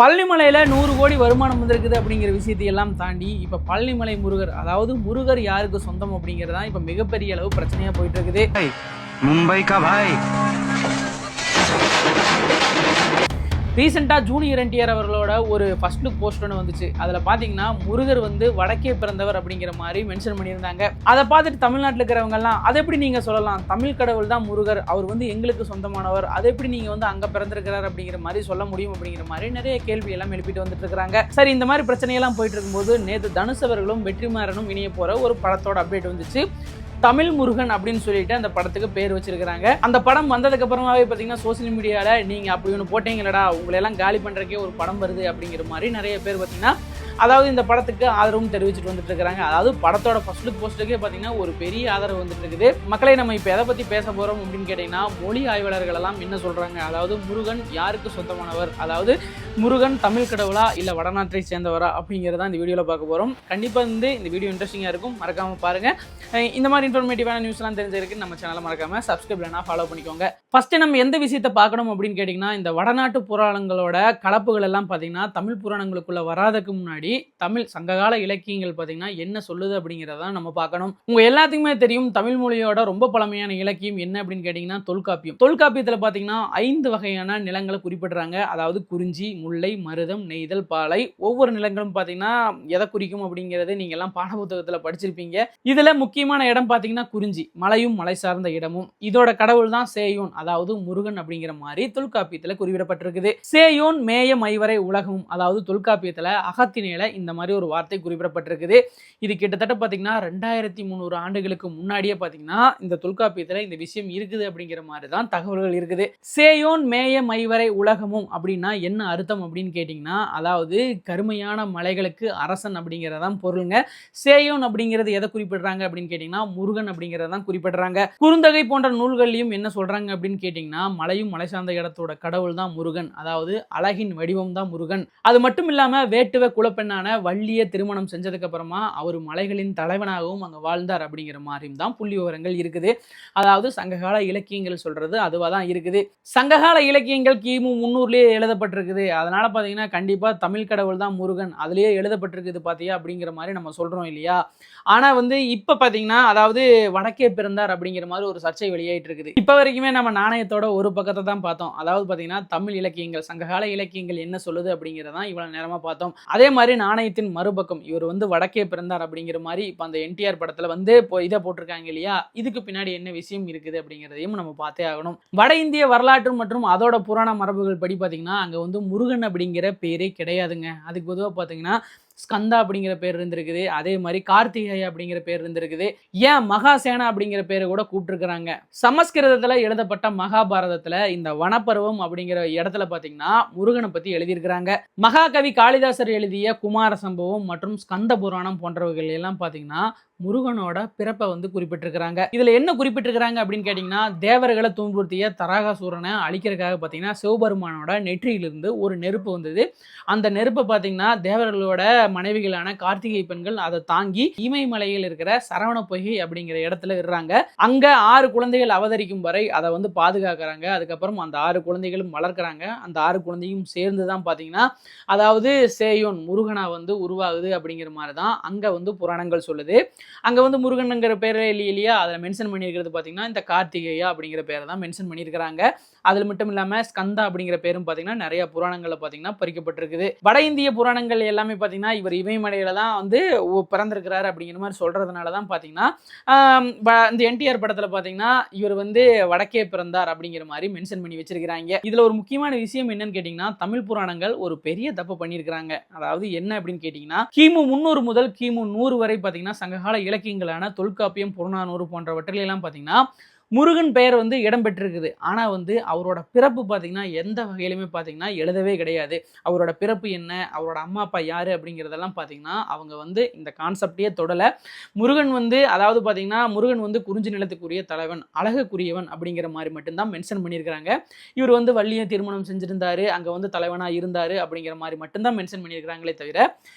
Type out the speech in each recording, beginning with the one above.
பழனிமலையில் 100 கோடி வருமானம் வந்திருக்குது அப்படிங்கிற விஷயத்தை எல்லாம் தாண்டி இப்போ பழனிமலை முருகர், அதாவது முருகர் யாருக்கு சொந்தம் அப்படிங்கிறதான் இப்போ மிகப்பெரிய அளவு பிரச்சனையாக போயிட்டு இருக்குது. மும்பை கா பாய் ரீசெண்டாக ஜூனியர் என்டிஆர் அவர்களோட ஒரு ஃபர்ஸ்ட் லுக் போஸ்ட் ஒன்று வந்துச்சு. அதில் பார்த்தீங்கன்னா முருகர் வந்து வடக்கே பிறந்தவர் அப்படிங்கிற மாதிரி மென்ஷன் பண்ணியிருந்தாங்க. அதை பார்த்துட்டு தமிழ்நாட்டில் இருக்கிறவங்கலாம் அதை எப்படி நீங்கள் சொல்லலாம், தமிழ் கடவுள் தான் முருகர், அவர் வந்து எங்களுக்கு சொந்தமானவர், அதை எப்படி நீங்கள் வந்து அங்கே பிறந்திருக்கிறார் அப்படிங்கிற மாதிரி சொல்ல முடியும் அப்படிங்கிற மாதிரி நிறைய கேள்வி எல்லாம் எழுப்பிட்டு வந்துட்டு இருக்கிறாங்க. சரி, இந்த மாதிரி பிரச்சனையெல்லாம் போயிட்டு இருக்கும்போது நேற்று தனுஷ் அவர்களும் வெற்றிமாறனும் இணைய போகிற ஒரு படத்தோட அப்டேட் வந்துச்சு. தமிழ் முருகன் அப்படின்னு சொல்லிட்டு அந்த படத்துக்கு பேர் வச்சிருக்கிறாங்க. அந்த படம் வந்ததுக்கு அப்புறமாவே பார்த்தீங்கன்னா சோசியல் மீடியாவில் நீங்கள் அப்படி ஒன்று போட்டீங்களடா, உங்களெல்லாம் காலி பண்ணுறக்கே ஒரு படம் வருது அப்படிங்கிற மாதிரி நிறைய பேர் பார்த்தீங்கன்னா அதாவது இந்த படத்துக்கு ஆதரவும் தெரிவிச்சுட்டு வந்துட்டு இருக்கிறாங்க. அதாவது படத்தோட ஃபர்ஸ்ட் லுக் போஸ்ட்டுக்கே பார்த்தீங்கன்னா ஒரு பெரிய ஆதரவு வந்துட்டு இருக்குது. மக்களை நம்ம இப்போ எதை பற்றி பேச போகிறோம் அப்படின்னு கேட்டிங்கன்னா, மொழி ஆய்வாளர்கள் எல்லாம் என்ன சொல்கிறாங்க, அதாவது முருகன் யாருக்கு சொந்தமானவர், அதாவது முருகன் தமிழ் கடவுளா இல்லை வடநாட்டை சேர்ந்தவரா அப்படிங்கிறத இந்த வீடியோவில் பார்க்க போகிறோம். கண்டிப்பாக வந்து இந்த வீடியோ இன்ட்ரெஸ்டிங்காக இருக்கும், மறக்காமல் பாருங்கள். இந்த மாதிரி இன்ஃபர்மேட்டிவான நியூஸ்லாம் தெரிஞ்சிருக்கு நம்ம சேனலை மறக்காமல் சப்ஸ்கிரைப் இல்லைனா ஃபாலோ பண்ணிக்கோங்க. ஃபஸ்ட்டு நம்ம எந்த விஷயத்தை பார்க்கணும் அப்படின்னு கேட்டிங்கன்னா, இந்த வடநாட்டு புராணங்களோட கலப்புகள் எல்லாம் பார்த்தீங்கன்னா தமிழ் புராணங்களுக்குள்ளே வராதுக்கு முன்னாடி தமிழ் சங்ககால இலக்கியங்கள் பார்த்தீங்கன்னா என்ன சொல்லுது அப்படிங்கிறத நம்ம பார்க்கணும். உங்க எல்லாத்துக்குமே தெரியும் தமிழ் மொழியோட ரொம்ப பழமையான இலக்கியம் என்ன அப்படின்னு கேட்டிங்கன்னா தொல்காப்பியம். தொல்காப்பியத்தில் பார்த்தீங்கன்னா 5 வகையான நிலங்களை குறிப்பிடுறாங்க. அதாவது குறிஞ்சி, முல்லை, மருதம், நெய்தல், பாலை. ஒவ்வொரு நிலங்களும் பார்த்தீங்கன்னா எதை குறிக்கும் அப்படிங்கிறது நீங்க எல்லாம் பாட புத்தகத்தில் படிச்சிருப்பீங்க. இதுல முக்கியமான இடம் பார்த்தீங்கன்னா குறிஞ்சி, மலையும் மலை சார்ந்த இடமும். இதோட கடவுள் தான் சேயோன், அதாவது முருகன் அப்படிங்கிற மாதிரி தொல்காப்பியத்தில் குறிப்பிடப்பட்டிருக்குது. சேயோன் மேய மைவரை உலகம், அதாவது தொல்காப்பியத்தில் அகத்தினை இந்த மாதிரி ஒரு வார்த்தை குறிப்பிடப்பட்டிருக்குது. இது கிட்டத்தட்ட பார்த்தீங்கன்னா 2300 ஆண்டுகளுக்கு முன்னாடியே பார்த்தீங்கன்னா இந்த தொல்காப்பியத்தில் இந்த விஷயம் இருக்குது அப்படிங்கிற மாதிரி தான் தகவல்கள் இருக்குது. சேயோன் மேய மைவரை உலகமும் அப்படின்னா என்ன அர்த்தம் அப்படின்னு கேட்டிங்கன்னா, அதாவது கருமையான மலைகளுக்கு அரசன் அப்படிங்கிறதான் பொருளுங்க. சேயோன் அப்படிங்கிறது எதை குறிப்பிடுறாங்க அப்படின்னு கேட்டிங்கன்னா முருகன் அப்படிங்கிறதான் குறிப்பிடுறாங்க. குறுந்தகை போன்ற நூல்கள்லையும் என்ன சொல்றாங்க அப்படின்னு கேட்டிங்கன்னா, மலையும் மலை சார்ந்த இடத்தோட கடவுள் தான் முருகன், அதாவது அழகின் வடிவம் தான் முருகன். அது மட்டும் இல்லாம வேட்டுவ குலப்பெண்ணான வள்ளியை திருமணம் செஞ்சதுக்கு அப்புறமா அவர் மலைகளின் தலைவனாகவும் அங்க வாழ்ந்தார் அப்படிங்கிற மாதிரியும் தான் புள்ளி விவரங்கள் இருக்குது. அதாவது சங்ககால இலக்கியங்கள் சொல்றது அதுவா தான் இருக்குது. சங்ககால இலக்கியங்கள் கிமு 300லயே எழுதப்பட்டிருக்குது. அதனால பாத்தீங்கன்னா கண்டிப்பா தமிழ் கடவுள் தான் முருகன் அதுலயே எழுதப்பட்டிருக்குது பாத்தியா அப்படிங்கிற மாதிரி நம்ம சொல்றோம் இல்லையா. ஆனா வந்து இப்ப பாத்தீங்கன்னா அதாவது வடக்கே பிறந்தார் அப்படிங்கிற மாதிரி ஒரு சர்ச்சை வெளியாயிட்டு இருக்குது. இப்ப வரைக்குமே நம்ம நாணயத்தோட ஒரு பக்கத்தை தான் பார்த்தோம். அதாவது பாத்தீங்கன்னா தமிழ் இலக்கியங்கள் சங்ககால இலக்கியங்கள் என்ன சொல்லுது அப்படிங்கிறதான் இவ்வளவு நேரமா பார்த்தோம். அதே மாதிரி நாணயத்தின் மறுபக்கம் இவர் வந்து வடக்கே பிறந்தார் அப்படிங்கிற மாதிரி இப்போ அந்த என்டிஆர் படத்துல வந்து இப்போ இதை போட்டிருக்காங்க இல்லையா. இதுக்கு பின்னாடி என்ன விஷயம் இருக்குது அப்படிங்கிறதையும் நம்ம பார்த்தே ஆகணும். வட இந்திய வரலாற்று மற்றும் அதோட புராண மரபுகள் படி பார்த்தீங்கன்னா அங்கே வந்து முருகன் அப்படிங்கிற பேரே கிடையாதுங்க. அதுக்கு பொதுவாக பார்த்தீங்கன்னா ஸ்கந்தா அப்படிங்கிற பேர் இருந்திருக்குது. அதே மாதிரி கார்த்திகை அப்படிங்கிற பேர் இருந்திருக்குது. ஏன் மகாசேனா அப்படிங்கிற பேரை கூட கூப்பிட்டுருக்கிறாங்க. சமஸ்கிருதத்தில் எழுதப்பட்ட மகாபாரதத்தில் இந்த வனப்பருவம் அப்படிங்கிற இடத்துல பார்த்தீங்கன்னா முருகனை பற்றி எழுதியிருக்கிறாங்க. மகாகவி காளிதாசர் எழுதிய குமார சம்பவம் மற்றும் ஸ்கந்த புராணம் போன்றவைகள் எல்லாம் பார்த்தீங்கன்னா முருகனோட பிறப்பை வந்து குறிப்பிட்டிருக்கிறாங்க. இதுல என்ன குறிப்பிட்டிருக்கிறாங்க அப்படின்னு கேட்டீங்கன்னா, தேவர்களை துன்புறுத்திய தராகாசூரனை அழிக்கிறதுக்காக பார்த்தீங்கன்னா சிவபெருமானோட நெற்றியிலிருந்து ஒரு நெருப்பு வந்தது. அந்த நெருப்பை பார்த்தீங்கன்னா தேவர்களோட மனைவிகளான கார்த்திகை பெண்கள் அதை தாங்கி இமயமலையில் இருக்கிற சரவண பொய்கை அப்படிங்கிற இடத்துல இருறாங்க. அங்க 6 குழந்தைகள் அவதரிக்கும் வரை அதை வந்து பாதுகாக்கிறாங்க. அதுக்கப்புறம் அந்த 6 குழந்தைகளும் வளர்க்குறாங்க. அந்த 6 குழந்தையும் சேர்ந்து தான் பார்த்தீங்கன்னா அதாவது சேயோன் முருகனா வந்து உருவாகுது அப்படிங்கிற மாதிரி தான் அங்க வந்து புராணங்கள் சொல்லுது. அங்க வந்து முருகன்ங்கிற பேர் இல்லையா, அதில் மென்ஷன் பண்ணியிருக்கிறது பார்த்தீங்கன்னா இந்த கார்த்திகேயா அப்படிங்கிற பேரை தான் மென்ஷன் பண்ணியிருக்கிறாங்க. அதில் மட்டும் இல்லாமல் ஸ்கந்தா அப்படிங்கிற பேரும் பார்த்தீங்கன்னா நிறைய புராணங்களில் பார்த்தீங்கன்னா பறிக்கப்பட்டிருக்குது. வட இந்திய புராணங்கள் எல்லாமே பார்த்தீங்கன்னா இவர் இமயமலையில தான் வந்து பிறந்திருக்கிறாரு அப்படிங்கிற மாதிரி சொல்றதுனால தான் பார்த்தீங்கன்னா இந்த என்டிஆர் படத்தில் பார்த்தீங்கன்னா இவர் வந்து வடக்கே பிறந்தார் அப்படிங்கிற மாதிரி மென்ஷன் பண்ணி வச்சிருக்கிறாங்க. இதில் ஒரு முக்கியமான விஷயம் என்னன்னு கேட்டிங்கன்னா, தமிழ் புராணங்கள் ஒரு பெரிய தப்பு பண்ணியிருக்கிறாங்க. அதாவது என்ன அப்படின்னு கேட்டிங்கன்னா, கிமு 300 முதல் கிமு 100 வரை பார்த்தீங்கன்னா சங்ககால இலக்கியங்களான தொல்காப்பியம், புறநானூறு போன்றவற்றிலெல்லாம் பார்த்தீங்கன்னா முருகன் பெயர் வந்து இடம் பெற்றிருக்குது. ஆனால் வந்து அவரோட பிறப்பு பார்த்தீங்கன்னா எந்த வகையிலுமே பார்த்தீங்கன்னா எழுதவே கிடையாது. அவரோட பிறப்பு என்ன, அவரோட அம்மா அப்பா யார் அப்படிங்கிறதெல்லாம் பார்த்தீங்கன்னா அவங்க வந்து இந்த கான்செப்டையே தொடலை. முருகன் வந்து அதாவது பார்த்தீங்கன்னா முருகன் வந்து குறிஞ்சி நிலத்துக்குரிய தலைவன், அழகுக்குரியவன் அப்படிங்கிற மாதிரி மட்டும்தான் மென்ஷன் பண்ணியிருக்கிறாங்க. இவர் வந்து வள்ளியை திருமணம் செஞ்சிருந்தாரு, அங்கே வந்து தலைவனாக இருந்தார் அப்படிங்கிற மாதிரி மட்டும்தான் மென்ஷன் பண்ணியிருக்கிறாங்களே தவிர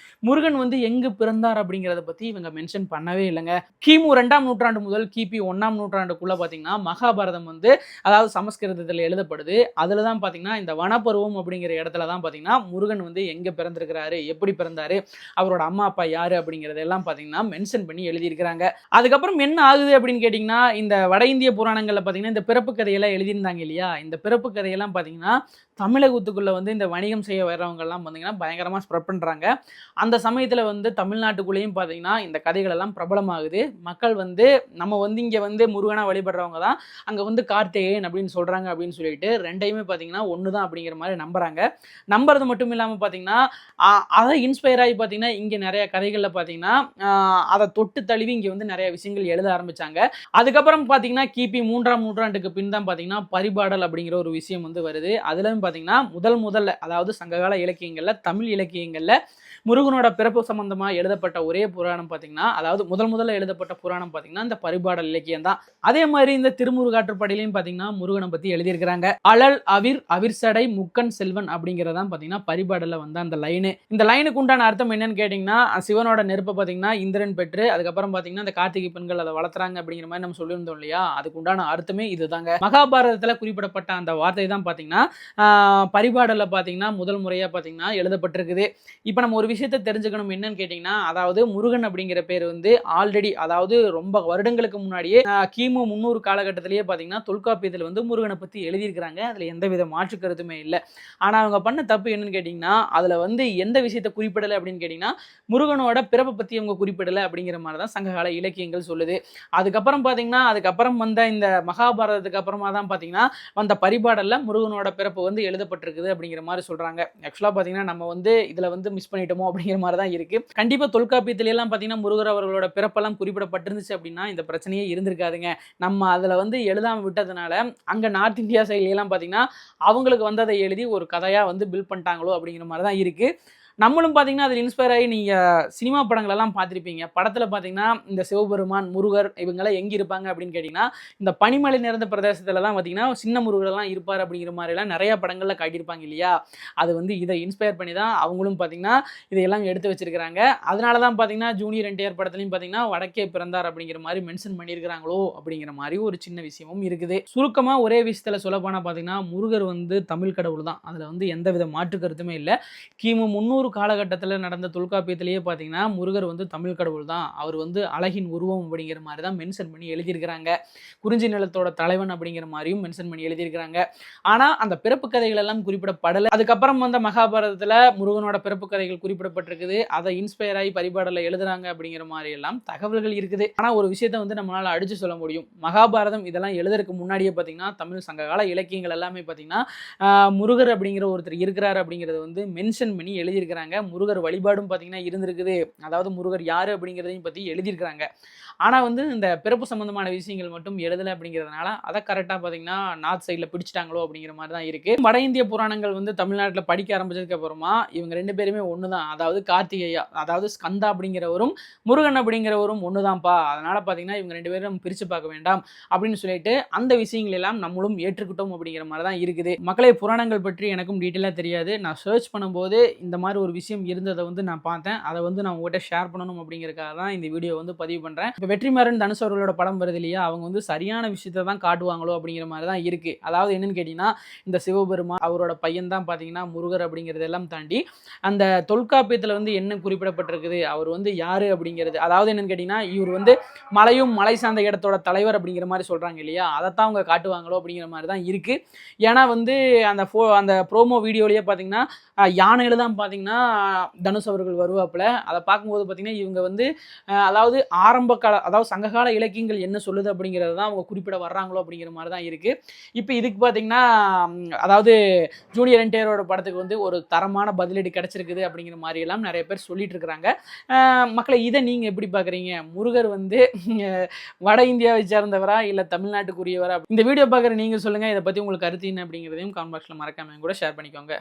முருகன் வந்து எங்கு பிறந்தார் அப்படிங்கிறத பற்றி இவங்க மென்ஷன் பண்ணவே இல்லைங்க. கிமு 2ஆம் நூற்றாண்டு முதல் கிபி 1ஆம் நூற்றாண்டுக்குள்ளே பார்த்தீங்கன்னா பார்த்தீங்கன்னா மகாபாரதம் வந்து அதாவது சமஸ்கிருதத்தில் எழுதப்படுது. அதில் தான் பார்த்தீங்கன்னா இந்த வனப்பருவம் அப்படிங்கிற இடத்துல தான் பார்த்தீங்கன்னா முருகன் வந்து எங்கே பிறந்திருக்கிறாரு, எப்படி பிறந்தாரு, அவரோட அம்மா அப்பா யாரு அப்படிங்கிறதெல்லாம் பார்த்தீங்கன்னா மென்ஷன் பண்ணி எழுதியிருக்கிறாங்க. அதுக்கப்புறம் என்ன ஆகுது அப்படின்னு கேட்டிங்கன்னா, இந்த வட இந்திய புராணங்களில் பார்த்தீங்கன்னா இந்த பிறப்பு கதையெல்லாம் எழுதியிருந்தாங்க இல்லையா, இந்த பிறப்பு கதையெல்லாம் பார்த்தீங்கன்னா தமிழகத்துக்குள்ளே வந்து இந்த வணிகம் செய்ய வர்றவங்கெல்லாம் பார்த்தீங்கன்னா பயங்கரமாக ஸ்ப்ரெட் பண்ணுறாங்க. அந்த சமயத்தில் வந்து தமிழ்நாட்டுக்குள்ளேயும் பார்த்தீங்கன்னா இந்த கதைகள் எல்லாம் பிரபலமாகுது. மக்கள் வந்து நம்ம வந்து இங்கே வந்து முருகனா வழிபடுறவங்க தான் அங்கே வந்து கார்த்திகேயன் அப்படின்னு சொல்கிறாங்க அப்படின்னு சொல்லிட்டு ரெண்டையுமே பார்த்தீங்கன்னா ஒன்று தான் அப்படிங்கிற மாதிரி நம்புறாங்க. நம்புறது மட்டும் இல்லாமல் பார்த்தீங்கன்னா அதை இன்ஸ்பயர் ஆகி பார்த்தீங்கன்னா இங்கே நிறைய கதைகளில் பார்த்தீங்கன்னா அதை தொட்டு தழுவி இங்கே வந்து நிறைய விஷயங்கள் எழுத ஆரம்பித்தாங்க. அதுக்கப்புறம் பார்த்தீங்கன்னா கிபி 3ஆம் நூற்றாண்டுக்கு பின் தான் பார்த்தீங்கன்னா பரிபாடல் அப்படிங்கிற ஒரு விஷயம் வந்து வருது. அதிலும் பார்த்தீங்கன்னா முதல்ல அதாவது சங்ககால இலக்கியங்களில் தமிழ் இலக்கியங்களில் முருகனோட பிறப்பு சம்பந்தமாக எழுதப்பட்ட ஒரே புராணம் பார்த்தீங்கன்னா அதாவது முதல்ல எழுதப்பட்ட புராணம் பார்த்தீங்கன்னா இந்த பரிபாடல் இலக்கியம் தான். அதே மாதிரி இந்த திருமுருகாற்றுப்படையிலையும் பார்த்தீங்கன்னா முருகனை பற்றி எழுதியிருக்கிறாங்க. அழல் அவிர்சடை முக்கன் செல்வன் அப்படிங்கிறதான் பார்த்தீங்கன்னா பரிபாடலில் வந்து அந்த லைனு. இந்த லைனுக்கு உண்டான அர்த்தம் என்னன்னு கேட்டிங்கன்னா சிவனோட நெருப்பை பார்த்தீங்கன்னா இந்திரன் பெற்று அதுக்கப்புறம் பார்த்தீங்கன்னா இந்த கார்த்திகை பெண்கள் அதை வளர்த்துறாங்க அப்படிங்கிற மாதிரி நம்ம சொல்லியிருந்தோம் இல்லையா, அதுக்கு உண்டான அர்த்தமே இதுதாங்க. மகாபாரதத்தில் குறிப்பிடப்பட்ட அந்த வார்த்தை தான் பார்த்தீங்கன்னா பரிபாடலில் பார்த்தீங்கன்னா முதல் முறையாக பார்த்தீங்கன்னா எழுதப்பட்டிருக்குது. இப்போ நம்ம ஒரு விஷயத்தை தெரிஞ்சுக்கணும் என்னன்னு கேட்டிங்கன்னா, அதாவது முருகன் அப்படிங்கிற பேர் வந்து ஆல்ரெடி அதாவது ரொம்ப வருடங்களுக்கு முன்னாடியே கிமு 300 காலகட்டத்திலேயே பார்த்தீங்கன்னா தொல்காப்பியத்தில் வந்து முருகனை பற்றி எழுதியிருக்கிறாங்க. அதில் எந்தவித மாற்று கருத்துமே இல்லை. ஆனால் அவங்க பண்ண தப்பு என்னன்னு கேட்டிங்கன்னா, அதில் வந்து எந்த விஷயத்தை குறிப்பிடலை அப்படின்னு கேட்டிங்கன்னா முருகனோட பிறப்பை பற்றி அவங்க குறிப்பிடலை அப்படிங்கிற மாதிரி தான் சங்ககால இலக்கியங்கள் சொல்லுது. அதுக்கப்புறம் பார்த்தீங்கன்னா அதுக்கப்புறம் வந்த இந்த மகாபாரதத்துக்கு அப்புறமா தான் பார்த்தீங்கன்னா வந்த பரிபாடலில் முருகனோட பிறப்பு வந்து எழுதப்பட்டிருக்குது அப்படிங்கிற மாதிரி சொல்கிறாங்க. ஆக்சுவலாக பார்த்தீங்கன்னா நம்ம வந்து இதில் வந்து மிஸ் பண்ணிட்டோமோ அப்படிங்கிற மாதிரி தான் இருக்கு. கண்டிப்பா தொல்காப்பியத்தில எல்லாம் பார்த்தீங்கன்னா முருகர் அவர்களோட பிறப்பெல்லாம் குறிப்பிடப்பட்டிருந்துச்சு அப்படின்னா இந்த பிரச்சனையே இருந்திருக்காதுங்க. நம்ம அதில் வந்து எழுதாமல் விட்டதுனால அங்கே நார்த் இந்தியா சைட்லாம் பார்த்தீங்கன்னா அவங்களுக்கு வந்ததை எழுதி ஒரு கதையாக வந்து பில்ட் பண்ணிட்டாங்களோ அப்படிங்கிற மாதிரி தான் இருக்கு. நம்மளும் பார்த்தீங்கன்னா அதில் இன்ஸ்பயர் ஆகி நீங்கள் சினிமா படங்களெல்லாம் பார்த்துருப்பீங்க. படத்தில் பார்த்தீங்கன்னா இந்த சிவபெருமான் முருகர் இவங்கெல்லாம் எங்கே இருப்பாங்க அப்படின்னு கேட்டிங்கன்னா இந்த பனிமலை நிறைந்த பிரதேசத்தில் தான் பார்த்தீங்கன்னா சின்ன முருகரெல்லாம் இருப்பார் அப்படிங்கிற மாதிரிலாம் நிறையா படங்களில் காட்டியிருப்பாங்க இல்லையா. அது வந்து இதை இன்ஸ்பயர் பண்ணி தான் அவங்களும் பார்த்தீங்கன்னா இதையெல்லாம் எடுத்து வச்சிருக்கிறாங்க. அதனால தான் பார்த்தீங்கன்னா ஜூனியர் என்டிஆர் படத்துலையும் பார்த்தீங்கன்னா வடக்கே பிறந்தார் அப்படிங்கிற மாதிரி மென்ஷன் பண்ணியிருக்கிறாங்களோ அப்படிங்கிற மாதிரி ஒரு சின்ன விஷயமும் இருக்குது. சுருக்கமாக ஒரே விஷயத்தில் சொல்ல போனால் பார்த்தீங்கன்னா முருகர் வந்து தமிழ் கடவுள் தான். அதில் வந்து எந்தவித மாற்று கருத்துமே இல்லை. கிமு 300 காலகட்டத்தில் நடந்த தொல்காப்பியத்திலேயே பார்த்தீங்கன்னா முருகர் வந்து தமிழ் கடவுள் தான். அவர் வந்து அழகின் உருவம் அப்படிங்கிற மாதிரி தான் மென்ஷன் பண்ணி எழுதியிருக்கிறாங்க. குறிஞ்சி நிலத்தோட தலைவன் அப்படிங்கிற மாதிரியும் மென்ஷன் பண்ணி எழுதியிருக்கிறாங்க. ஆனால் அந்த பிறப்பு கதைகள் எல்லாம் குறிப்பிடப்படலை. அதுக்கப்புறம் வந்த மகாபாரதத்தில் முருகனோட பிறப்பு கதைகள் குறிப்பிடப்பட்டிருக்குது. அதை இன்ஸ்பயர் ஆகி பரிபாடலில் எழுதுறாங்க அப்படிங்கிற மாதிரி எல்லாம் தகவல்கள் இருக்குது. ஆனால் ஒரு விஷயத்தை வந்து நம்மளால் அடிச்சு சொல்ல முடியும். மகாபாரதம் இதெல்லாம் எழுதுறதுக்கு முன்னாடியே பார்த்தீங்கன்னா தமிழ் சங்ககால இலக்கியங்கள் எல்லாமே பார்த்தீங்கன்னா முருகர் அப்படிங்கிற ஒருத்தர் இருக்கிறார் அப்படிங்கிறத வந்து மென்ஷன் பண்ணி எழுதியிருக்கிறாங்க. முருகர் வழிபாடும் பார்த்தீங்கன்னா இருந்திருக்குது. அதாவது முருகர் யாரு அப்படிங்கிறதையும் பற்றி எழுதியிருக்கிறாங்க. ஆனால் வந்து இந்த பிறப்பு சம்பந்தமான விஷயங்கள் மட்டும் எழுதலை அப்படிங்கிறதுனால அதை கரெக்டாக பார்த்தீங்கன்னா நார்த் சைடில் பிடிச்சிட்டாங்களோ அப்படிங்கிற மாதிரி தான் இருக்குது. வட இந்திய புராணங்கள் வந்து தமிழ்நாட்டில் படிக்க ஆரம்பிச்சதுக்கு அப்புறமா இவங்க ரெண்டு பேருமே ஒன்று தான். அதாவது கார்த்திகேயா அதாவது ஸ்கந்தா அப்படிங்கிறவரும் முருகன் அப்படிங்கிறவரும் ஒன்று தான்ப்பா. அதனால் பார்த்தீங்கன்னா இவங்க ரெண்டு பேரும் நம்ம பிரித்து பார்க்க வேண்டாம் அப்படின்னு சொல்லிட்டு அந்த விஷயங்கள் எல்லாம் நம்மளும் ஏற்றுக்கிட்டோம் அப்படிங்கிற மாதிரி தான் இருக்குது. மக்களே புராணங்கள் பற்றி எனக்கும் டீட்டெயிலாக தெரியாது. நான் சர்ச் பண்ணும்போது இந்த மாதிரி ஒரு விஷயம் இருந்ததை வந்து நான் பார்த்தேன். அதை வந்து நான் உங்கள்கிட்ட ஷேர் பண்ணணும் அப்படிங்கிறதுக்காக தான் இந்த வீடியோ வந்து பதிவு பண்ணுறேன். இப்போ வெற்றிமாறன் தனுஷ் அவர்களோட படம் வருது இல்லையா, அவங்க வந்து சரியான விஷயத்தை தான் காட்டுவாங்களோ அப்படிங்கிற மாதிரி தான் இருக்குது. அதாவது என்னன்னு கேட்டிங்கன்னா இந்த சிவபெருமான் அவரோட பையன் தான் பார்த்தீங்கன்னா முருகர் அப்படிங்கிறதெல்லாம் தாண்டி அந்த தொல்காப்பியத்தில் வந்து என்ன குறிப்பிடப்பட்டிருக்குது, அவர் வந்து யார் அப்படிங்கிறது, அதாவது என்னன்னு கேட்டிங்கன்னா இவர் வந்து மலையும் மலை சார்ந்த இடத்தோட தலைவர் அப்படிங்கிற மாதிரி சொல்கிறாங்க இல்லையா, அதைத்தான் அவங்க காட்டுவாங்களோ அப்படிங்கிற மாதிரி தான் இருக்குது. ஏன்னா வந்து அந்த ப்ரோமோ வீடியோலேயே பார்த்தீங்கன்னா யானையில தான் பார்த்தீங்கன்னா தனுஷ் அவர்கள் வருவாப்புல. அதை பார்க்கும்போது பார்த்தீங்கன்னா இவங்க வந்து அதாவது ஆரம்ப கால அதாவது சங்ககால இலக்கியங்கள் என்ன சொல்லுது அப்படிங்கிறது தான் அவங்க குறிப்பிட வர்றாங்களோ அப்படிங்கிற மாதிரி தான் இருக்குது. இப்போ இதுக்கு பார்த்தீங்கன்னா அதாவது ஜூனியர் என்டிஆரோட படத்துக்கு வந்து ஒரு தரமான பதிலடி கிடச்சிருக்குது அப்படிங்கிற மாதிரி எல்லாம் நிறைய பேர் சொல்லிட்டு இருக்கிறாங்க. மக்களை இதை நீங்கள் எப்படி பார்க்குறீங்க? முருகர் வந்து வட இந்தியாவை சேர்ந்தவரா இல்லை தமிழ்நாட்டுக்குரியவரா? இந்த வீடியோ பார்க்குற நீங்கள் சொல்லுங்கள். இதை பற்றி உங்களுக்கு கருத்து என்ன அப்படிங்கிறதையும் கமெண்ட் பாக்ஸில் மறக்காம கூட ஷேர் பண்ணிக்கோங்க.